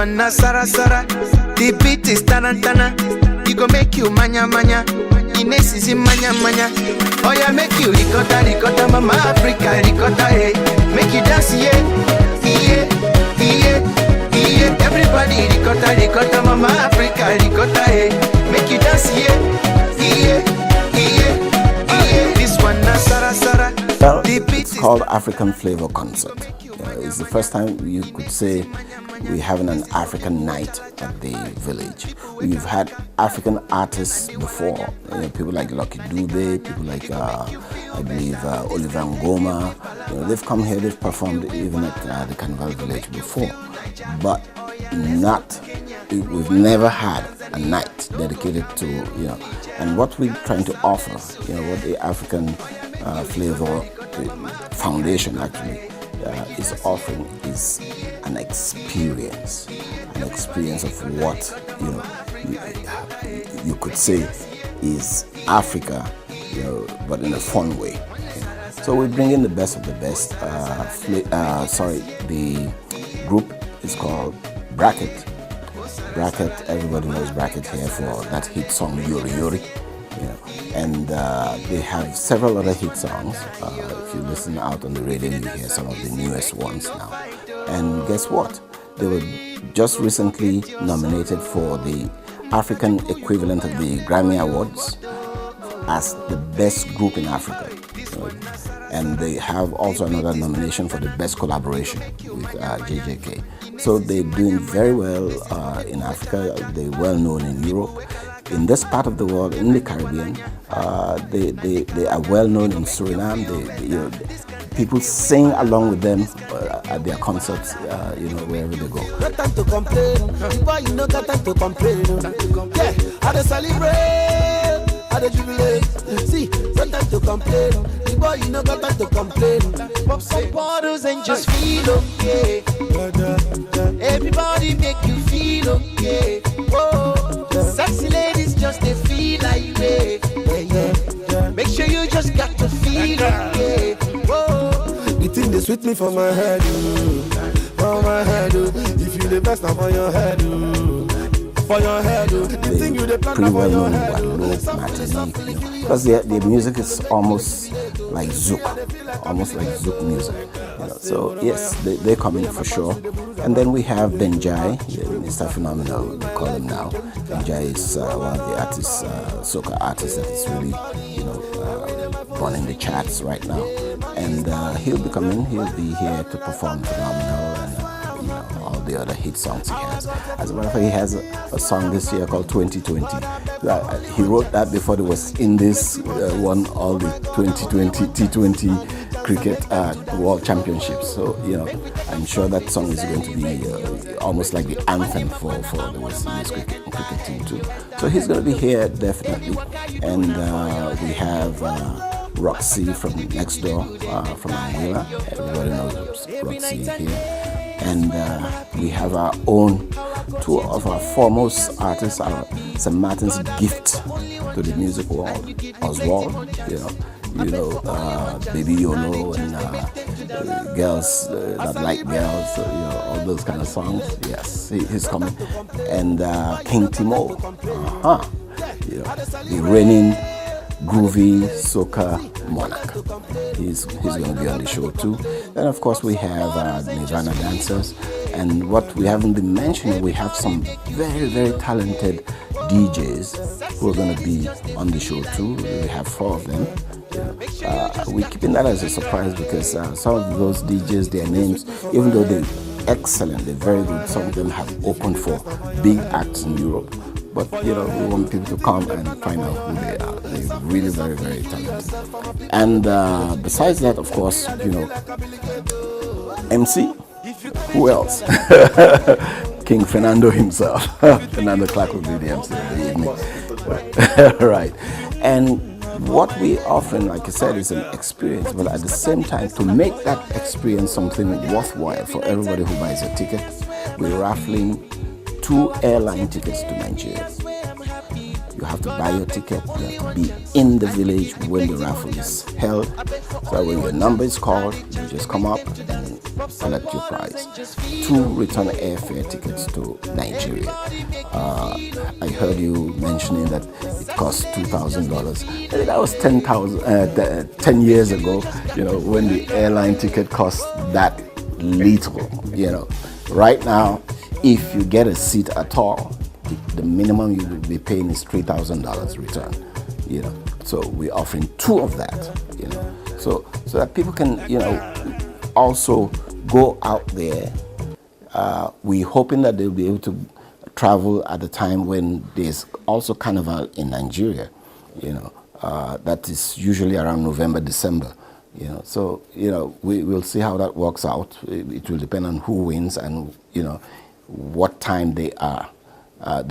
one na Sara Sara. The beat is tarantana. You go make you manya manya. Ines is in manya manya. Oh yeah, make you ricotta ricotta, mama Africa ricotta, hey. Make you dance, yeah, yeah, yeah, yeah. Everybody ricotta ricotta, mama Africa ricotta, hey. Make you dance, yeah, yeah, yeah, yeah. This one na Sara Sara. Well, it's called African Flavor Concert. It's the first time you could say we're having an African night at the village. We've had African artists before, people like Lucky Dube, people like I believe Oliver Ngoma. They've come here, they've performed even at the Carnival Village before, but we've never had a night dedicated to, and what we're trying to offer, what the African Flavor Foundation actually is offering is an experience of what you could say is Africa, but in a fun way. So we bring in the best of the best. The group is called Bracket. Everybody knows Bracket here for that hit song Yori Yori. And they have several other hit songs. If you listen out on the radio, you hear some of the newest ones now. And guess what? They were just recently nominated for the African equivalent of the Grammy Awards as the best group in Africa. And they have also another nomination for the best collaboration with JJK. So they're doing very well in Africa. They're well known in Europe. In this part of the world, in the Caribbean, they are well known in Suriname. People sing along with them at their concerts, wherever they go. No time to complain, boy, you know got time to complain. Yeah, I dey celebrate, I dey jubilate. See, no time to complain, boy, you know got time to complain. Pop some bottles and just feel okay. Everybody make you feel okay. Whoa. Sexy ladies just they feel like way. Yeah. Make sure you just got to feel okay. Whoa. The thing they sweet me for my head, for my head. If you the best now for your head, for your head. The thing you the plan pretty well for your known head. Martinique, because the music is almost like Zouk music. So yes, they come in for sure. And then we have Benjai, Mr. Phenomenal, we call him now. Benjai is one of the artists, soca artists that is really, running the charts right now. And he'll be coming. He'll be here to perform Phenomenal and all the other hit songs he has. As a matter of fact, he has a song this year called 2020. He wrote that before there was Indies won all the 2020 T20 cricket world championships. So I'm sure that song is going to be almost like the anthem for the West Indies cricket team too. So he's going to be here definitely. And we have Roxy from next door, from Anguilla. Everybody knows Roxy here. And we have our own, two of our foremost artists, our St. Martin's gift to the music world, Oswald, Baby Yolo and Girls That Like Girls, all those kind of songs. Yes, he's coming. And King Timo, the reigning groovy soca monarch. He's going to be on the show too. Then of course we have Nirvana dancers, and what we haven't been mentioning, we have some very, very talented DJs who are going to be on the show too. We have 4 of them. We're keeping that as a surprise because some of those DJs, their names, even though they're excellent, they're very good, some of them have opened for big acts in Europe. But we want people to come and find out who they are. They're really very, very talented. And besides that, of course, MC. Who else? King Fernando himself. Fernando Clark will be the MC of the evening. Right. And what we're offering, like I said, is an experience, but at the same time, to make that experience something worthwhile for everybody who buys a ticket, we're raffling 2 airline tickets to Nigeria. You have to buy your ticket. You have to be in the village when the raffle is held. So when your number is called, you just come up and select your prize. 2 return airfare tickets to Nigeria. I heard you mentioning that it cost $2,000. That was 10 years ago, when the airline ticket cost that little, Right now, if you get a seat at all, the minimum you will be paying is $3,000 return, So we're offering 2 of that, so that people can, also go out there. We're hoping that they'll be able to travel at a time when there's also carnival in Nigeria, that is usually around November, December, So, we'll see how that works out. It will depend on who wins and, what time they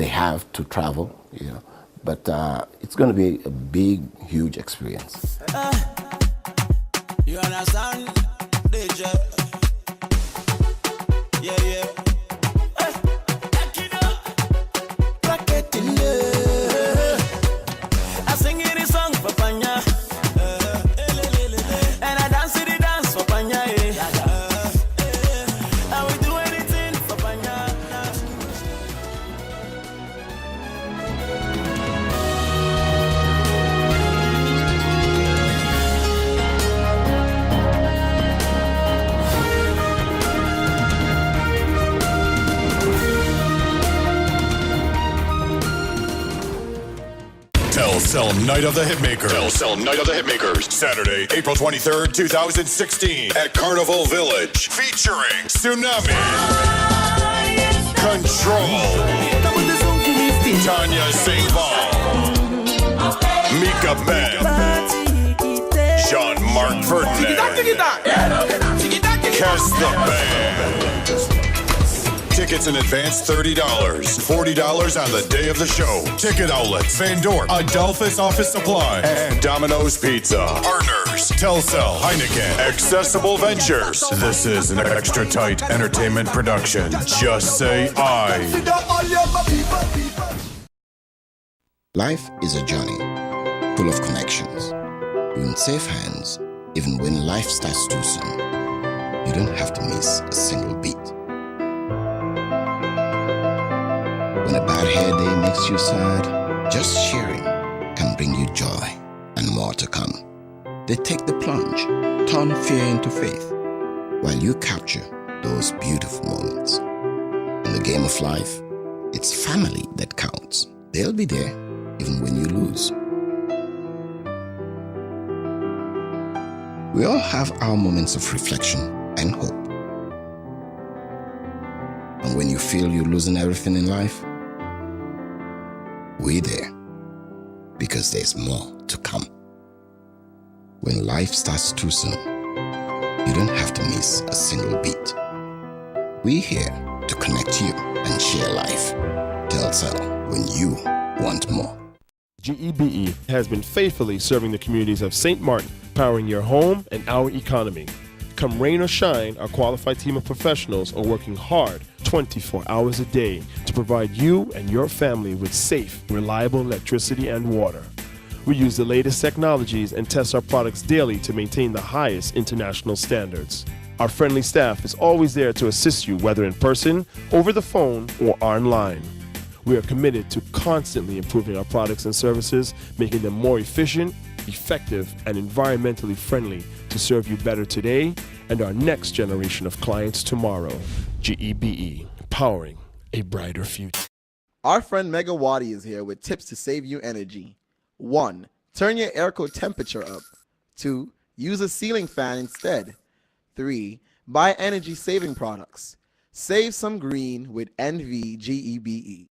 have to travel, But it's going to be a big, huge experience. You understand? DJ. Yeah, yeah. Rocket in there. I sing this song for Panya. And I dance the dance for Panya. I will do anything for Panya. Telcel Night of the Hitmakers. Telcel Night of the Hitmakers. Saturday, April 23rd, 2016 at Carnival Village. Featuring Tsunami. Control. Tanya St. Paul. Mika Ben. Jean-Marc Ferdinand. Kes the Band. Tickets in advance $30, $40 on the day of the show. Ticket outlets, Van Dorp, Adolphus Office Supply, and Domino's Pizza. Partners, Telcel, Heineken, Accessible Ventures. This is an extra tight entertainment production. Just say I. Life is a journey full of connections. You're in safe hands, even when life starts too soon. You don't have to miss a single beat. When a bad hair day makes you sad, just sharing can bring you joy and more to come. They take the plunge, turn fear into faith, while you capture those beautiful moments. In the game of life, it's family that counts. They'll be there even when you lose. We all have our moments of reflection and hope. And when you feel you're losing everything in life, we're there, because there's more to come. When life starts too soon, you don't have to miss a single beat. We're here to connect you and share life. Telcel, when you want more. GEBE has been faithfully serving the communities of St. Martin, powering your home and our economy. Come rain or shine, our qualified team of professionals are working hard 24 hours a day to provide you and your family with safe, reliable electricity and water. We use the latest technologies and test our products daily to maintain the highest international standards. Our friendly staff is always there to assist you, whether in person, over the phone, or online. We are committed to constantly improving our products and services, making them more efficient, effective, and environmentally friendly to serve you better today and our next generation of clients tomorrow. GEBE, powering a brighter future. Our friend Mega Wadi is here with tips to save you energy. 1. Turn your airco temperature up. 2. Use a ceiling fan instead. 3. Buy energy-saving products. Save some green with NVGEBE.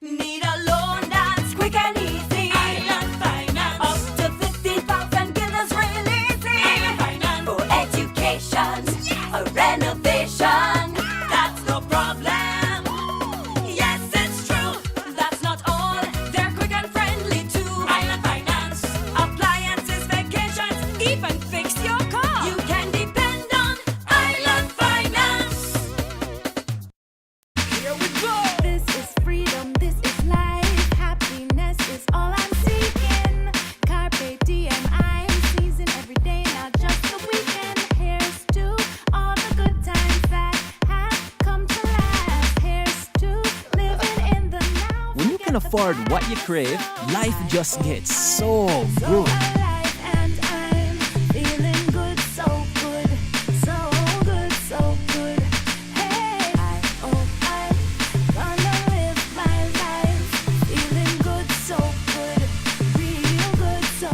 Need a loan that's quick and easy. Island Finance. Up to 50,000 guineas real easy. Island Finance. For education, a renovation. That's no problem. Yes, it's true. That's not all. They're quick and friendly too. Island Finance. Appliances, vacations, even fix your car. You can depend on Island Finance. Here we go. This is freedom. This is life. can't afford what you crave, life just gets so good.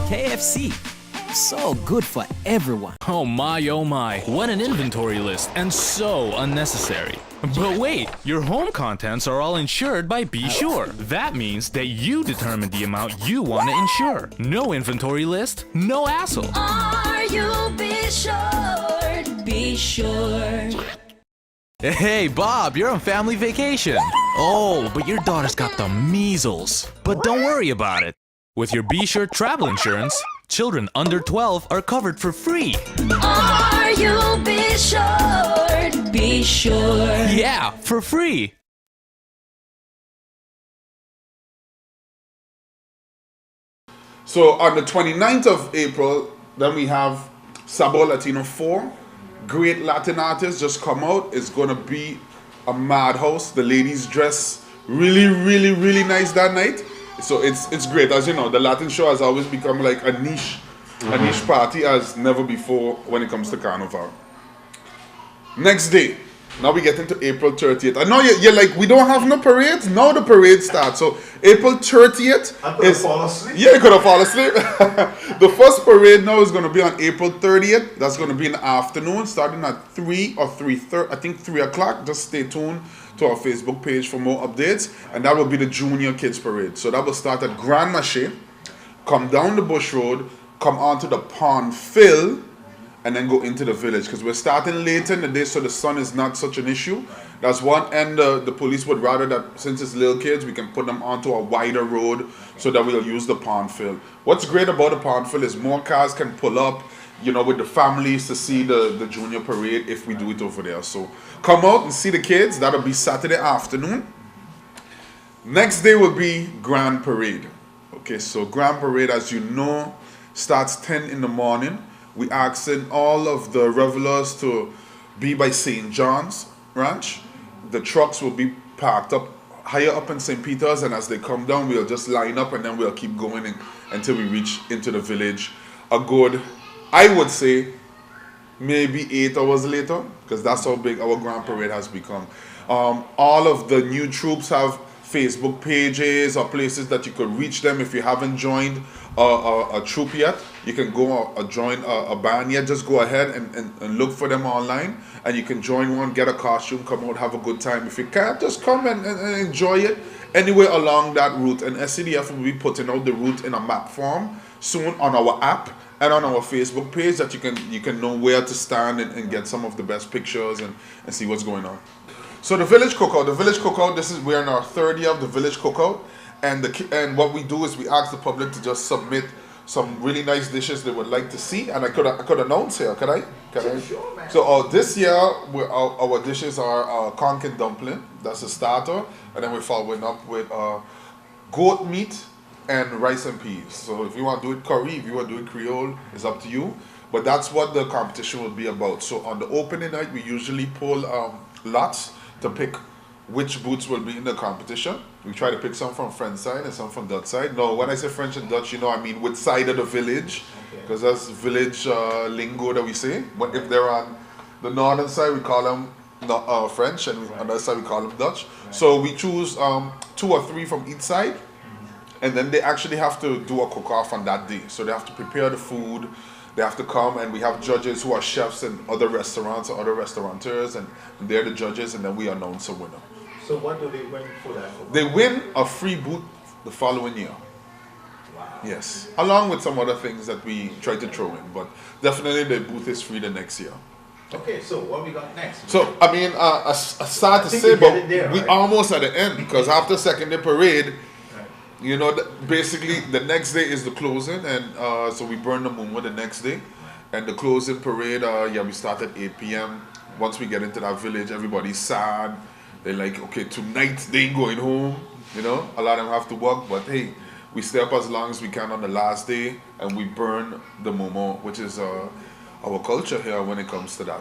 KFC. So good for everyone. Oh my, what an inventory list, and so unnecessary. But wait, your home contents are all insured by Be Sure. That means that you determine the amount you want to insure. No inventory list, no hassle. Are you be sure? Be sure. Hey Bob, you're on family vacation. Oh, but your daughter's got the measles. But don't worry about it. With your Be Sure travel insurance, children under 12 are covered for free. Are you be sure? Be sure. Yeah, for free. So on the 29th of April, then we have Sabo Latino 4. Great Latin artists just come out. It's going to be a madhouse. The ladies dress really, really, really nice that night. So it's great. As you know, the Latin show has always become like a niche party as never before when it comes to Carnival. Next day, now we get into April 30th. I know you're like, we don't have no parades. Now the parade starts. So April 30th is... fall asleep. Yeah, you could have fallen asleep. The first parade now is going to be on April 30th. That's going to be in the afternoon, starting at 3 or 3:30. I think 3 o'clock. Just stay tuned to our Facebook page for more updates. And that will be the Junior Kids Parade. So that will start at Grand Marché, come down the Bush Road, come onto the Pond Fill, and then go into the village, because we're starting later in the day, so the sun is not such an issue. That's one end. The police would rather that since it's little kids, we can put them onto a wider road so that we'll use the Pond Fill. What's great about the Pond Fill is more cars can pull up, you know, with the families to see the junior parade if we do it over there. So come out and see the kids. That'll be Saturday afternoon. Next day will be Grand Parade. Okay, so Grand Parade, as you know, starts 10 in the morning. We asking all of the revelers to be by St. John's Ranch. The trucks will be parked up higher up in St. Peter's, and as they come down, we'll just line up and then we'll keep going until we reach into the village. A good, I would say, maybe 8 hours later, because that's how big our Grand Parade has become. All of the new troops have Facebook pages or places that you could reach them. If you haven't joined a troop yet, you can go join a band yet. Just go ahead and look for them online, and you can join one, get a costume, come out, have a good time. If you can't, just come and enjoy it anywhere along that route. And SCDF will be putting out the route in a map form soon on our app and on our Facebook page, that you can know where to stand and get some of the best pictures and see what's going on. So the village cookout, this is, we're in our third year of the village cookout, and what we do is we ask the public to just submit some really nice dishes they would like to see, and I could announce here, could I? Sure, man. So this year our dishes are conkin dumpling, that's a starter, and then we're following up with goat meat and rice and peas. So if you want to do it curry, if you want to do it Creole, it's up to you, but that's what the competition will be about. So on the opening night, we usually pull lots to pick which booths will be in the competition. We try to pick some from French side and some from Dutch side. No, when I say French and Dutch, I mean which side of the village, because that's village lingo that we say. But if they're on the northern side, we call them French, and on the other side we call them Dutch. Right. So we choose 2 or 3 from each side, and then they actually have to do a cook-off on that day. So they have to prepare the food. They have to come, and we have judges who are chefs in other restaurants or other restaurateurs, and they're the judges, and then we announce a winner. So what do they win for that? They win a free booth the following year. Wow. Yes, along with some other things that we try to throw in, but definitely the booth is free the next year. Okay, so what we got next? So, I mean, sad to say, but we're almost at the end, because after second day parade, you know, basically the next day is the closing, and so we burn the moon the next day, and the closing parade, we start at 8 p.m. Once we get into that village, everybody's sad. They're like, okay, tonight they ain't going home. You know, a lot of them have to work, but hey, we stay up as long as we can on the last day, and we burn the momo, which is our culture here when it comes to that.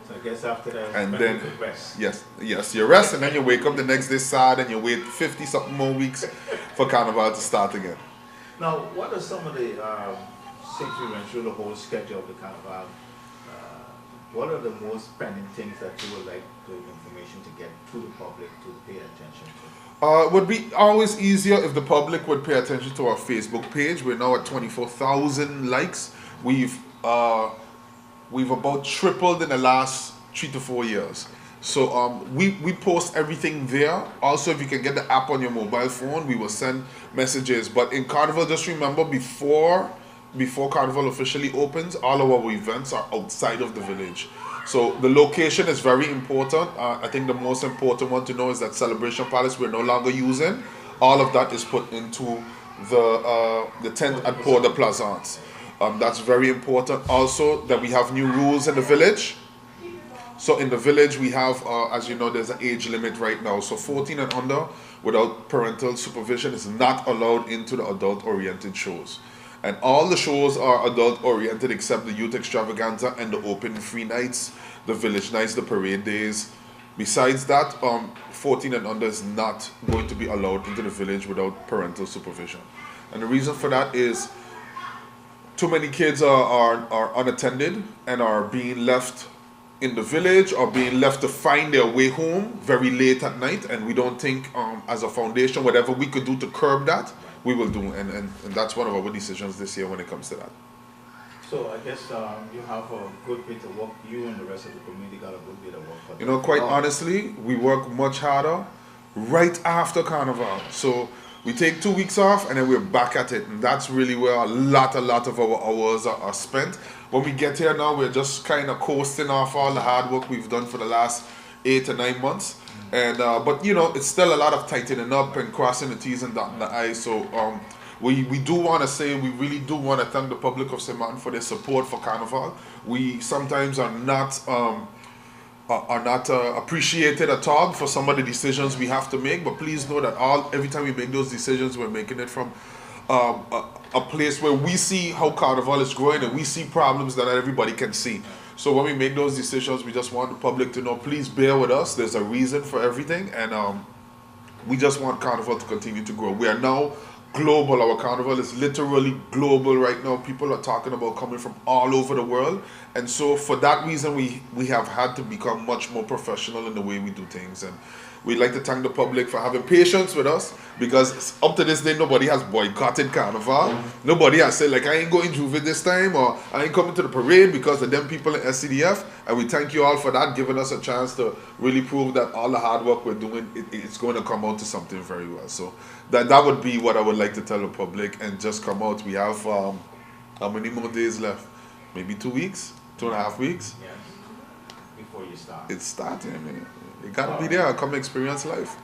So I guess after that, and when then you could rest. yes, you rest, and then you wake up the next day sad, and you wait 50 something more weeks for Carnival to start again. Now, what are some of the, since we went through the whole schedule of the Carnival, what are the most pending things that you would like the information to get to the public to pay attention to? It would be always easier if the public would pay attention to our Facebook page. We're now at 24,000 likes. We've about tripled in the last 3 to 4 years. So we post everything there. Also, if you can get the app on your mobile phone, we will send messages. But in Carnival, just remember before Carnival officially opens, all of our events are outside of the village. So the location is very important. I think the most important one to know is that Celebration Palace we're no longer using. All of that is put into the tent at Port de Plaisance. That's very important. Also, that we have new rules in the village. So in the village we have, as you know, there's an age limit right now. So 14 and under without parental supervision is not allowed into the adult-oriented shows. And all the shows are adult-oriented except the Youth Extravaganza and the open free nights, the village nights, the parade days. Besides that, 14 and under is not going to be allowed into the village without parental supervision. And the reason for that is too many kids are unattended and are being left in the village or being left to find their way home very late at night, and we don't think as a foundation whatever we could do to curb that we will do, and that's one of our decisions this year when it comes to that. So I guess you have a good bit of work. You and the rest of the community got a good bit of work. You know, quite honestly, we work much harder right after Carnival. So we take 2 weeks off and then we're back at it, and that's really where a lot of our hours are spent. When we get here now, we're just kind of coasting off all the hard work we've done for the last 8 to 9 months. And but you know, it's still a lot of tightening up and crossing the T's and dotting the I's. So we do want to say, we really do want to thank the public of St. Martin for their support for Carnival. We sometimes are not appreciated at all for some of the decisions we have to make, but please know that every time we make those decisions, we're making it from a place where we see how Carnival is growing and we see problems that not everybody can see. So when we make those decisions, we just want the public to know, please bear with us. There's a reason for everything, and we just want Carnival to continue to grow. We are now global. Our Carnival is literally global right now. People are talking about coming from all over the world, and so for that reason, we have had to become much more professional in the way we do things. And we'd like to thank the public for having patience with us, because up to this day, nobody has boycotted Carnival. Nobody has said, like, I ain't going Juve this time, or I ain't coming to the parade because of them people in SCDF. And we thank you all for that, giving us a chance to really prove that all the hard work we're doing, it's going to come out to something very well. So that would be what I would like to tell the public, and just come out. We have, how many more days left? Maybe 2 weeks? 2.5 weeks? Yes. Before you start. It's starting, man. You gotta be there, come experience life.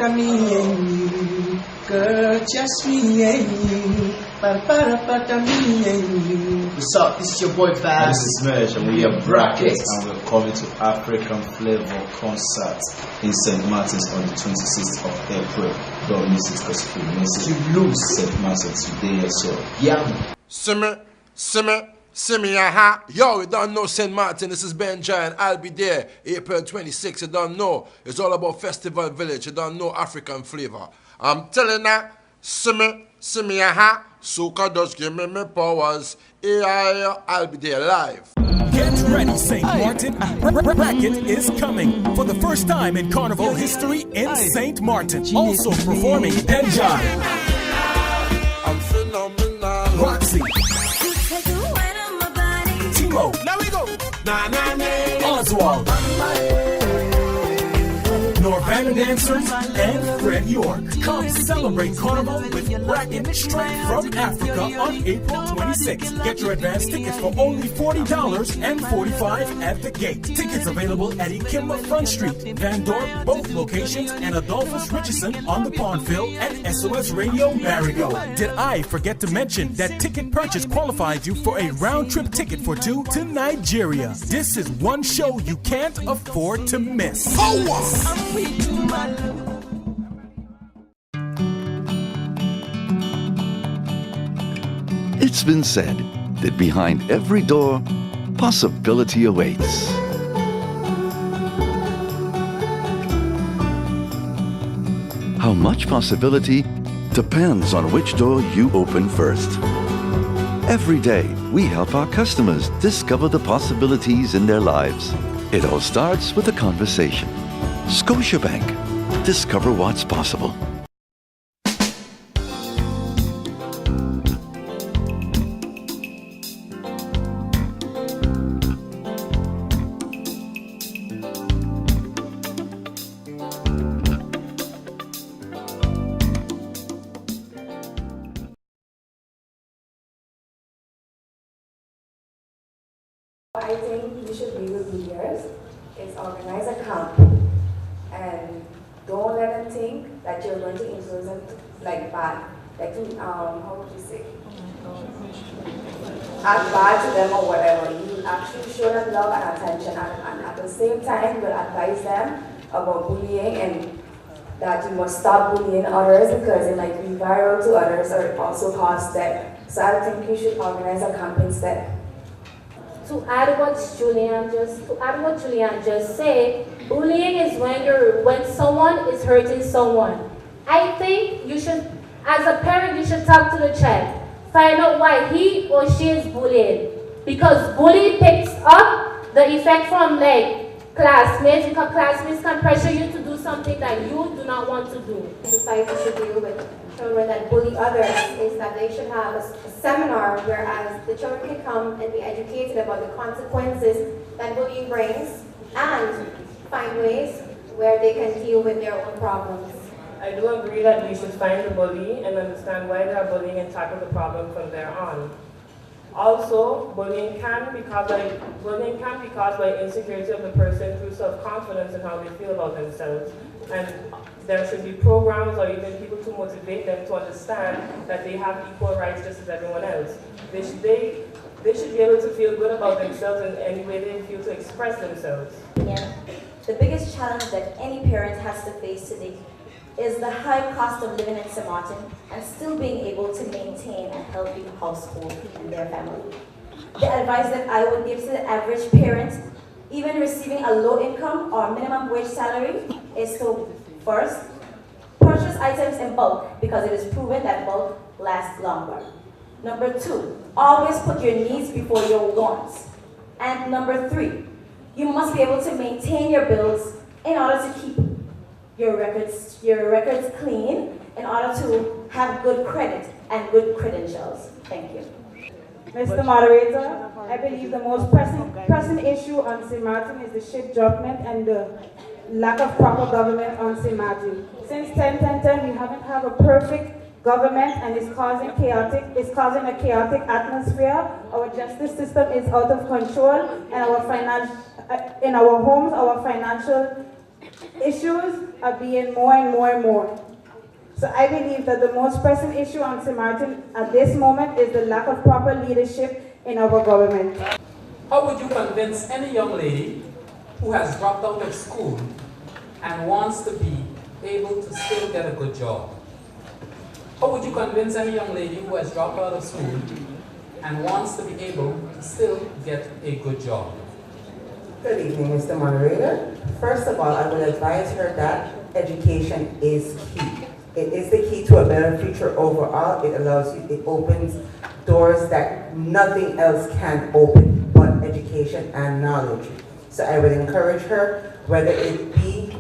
Me and you, girl, just me and you. Me and you. What's up? This is your boy Fab. This is Merge, and we are Brackets, and we're coming to African Flavor Concert in St. Martin's on the 26th of April. Don't miss it, because if you miss it, you lose St. Martin's today. So, yeah. See me, aha. Yo, you don't know St. Martin. This is Ben Giant. I'll be there April 26th. You don't know. It's all about Festival Village. You don't know African flavor. I'm telling you, see me, aha. Soca does give me powers. I'll be there live. Get ready, St. Martin. Racket is coming for the first time in Carnival history in St. Martin. Also performing Benjai, Roxy, Timo, Oswald, Norvan Dancers, and Fred York. Come celebrate Carnival with Racket straight from Africa on April 26th. Get your advance tickets for only $40 and $45 at the gate. Tickets available at Ikimba Front Street, Van Dorp, both locations, and Adolphus Richardson on the Pondville and SOS Radio Marigot. Did I forget to mention that ticket purchase qualifies you for a round-trip ticket for two to Nigeria? This is one show you can't afford to miss. It's been said that behind every door, possibility awaits. How much possibility depends on which door you open first. Every day, we help our customers discover the possibilities in their lives. It all starts with a conversation. Scotiabank. Discover what's possible. I think you should be with leaders is organize a camp and don't let them think that you're going to influence them like bad. Like how would you say? Act bad to them or whatever. You actually show them love and attention and at the same time you'll advise them about bullying and that you must stop bullying others because it might be viral to others or it also cause them. So I think you should organize a camp instead. To add what Julian just said, bullying is when someone is hurting someone. I think you should, as a parent, you should talk to the child, find out why he or she is bullied, because bullying picks up the effect from like classmates, because classmates can pressure you to do something that you do not want to do. Society should deal with children that bully others is that they should have a seminar whereas the children can come and be educated about the consequences that bullying brings and find ways where they can deal with their own problems. I do agree that we should find the bully and understand why they are bullying and tackle the problem from there on. Also, bullying can be caused by insecurity of the person through self-confidence and how they feel about themselves. And there should be programs or even people to motivate them to understand that they have equal rights just as everyone else. They should be able to feel good about themselves in any way they feel to express themselves. Yeah. The biggest challenge that any parent has to face today is the high cost of living in St. Martin and still being able to maintain a healthy household in their family. The advice that I would give to the average parent, even receiving a low income or minimum wage salary, is to first, purchase items in bulk because it is proven that bulk lasts longer. Number 2, always put your needs before your wants. And number 3, you must be able to maintain your bills in order to keep your records clean, in order to have good credit and good credentials. Thank you. Mr. Moderator, I believe the most pressing issue on St. Martin is the ship judgment and the lack of proper government on St. Martin. Since 10-10-10, we haven't had a perfect government and it's causing a chaotic atmosphere. Our justice system is out of control and in our homes, our financial issues are being more and more and more. So I believe that the most pressing issue on St. Martin at this moment is the lack of proper leadership in our government. How would you convince any young lady who has dropped out of school and wants to be able to still get a good job? How would you convince any young lady who has dropped out of school and wants to be able to still get a good job? Good evening, Mr. Moderator. First of all, I would advise her that education is key. It is the key to a better future overall. It opens doors that nothing else can open but education. education and knowledge. So I would encourage her, whether it be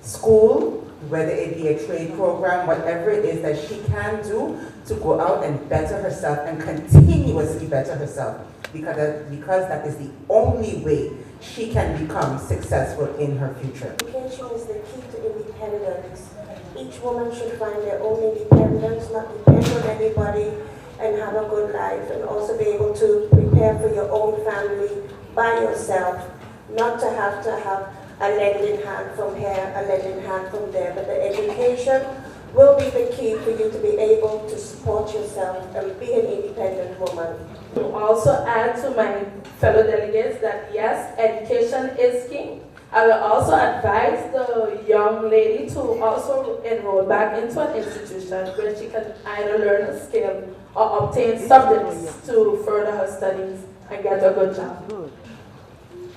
school, whether it be a trade program, whatever it is that she can do to go out and better herself and continuously better herself, because that is the only way she can become successful in her future. Education is the key to independence. Each woman should find their own independence, not depend on anybody, and have a good life, and also be able to prepare for your own family by yourself, not to have a lending hand from here, a lending hand from there, but the education will be the key for you to be able to support yourself and be an independent woman. To also add to my fellow delegates that yes, education is key. I will also advise the young lady to also enroll back into an institution where she can either learn a skill or obtain subjects to further her studies and get a good job.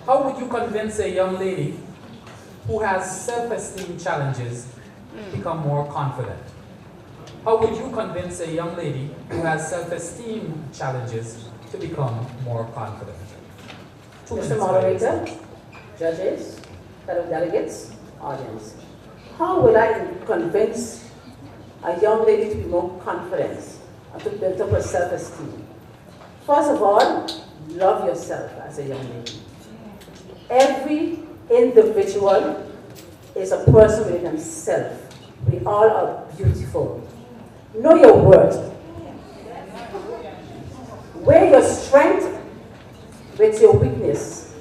How would you convince a young lady who has self-esteem challenges become more confident? How would you convince a young lady who has self-esteem challenges to become more confident? Mr. Moderator, judges, fellow delegates, audience, how will I convince a young lady to be more confident and to build up her self-esteem? First of all, love yourself as a young lady. Every individual is a person within themselves. We all are beautiful. Know your worth. Weigh your strength with your weakness.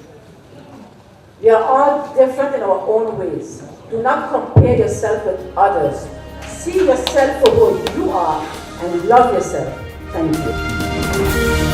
We are all different in our own ways. Do not compare yourself with others. See yourself for who you are and love yourself. Thank you.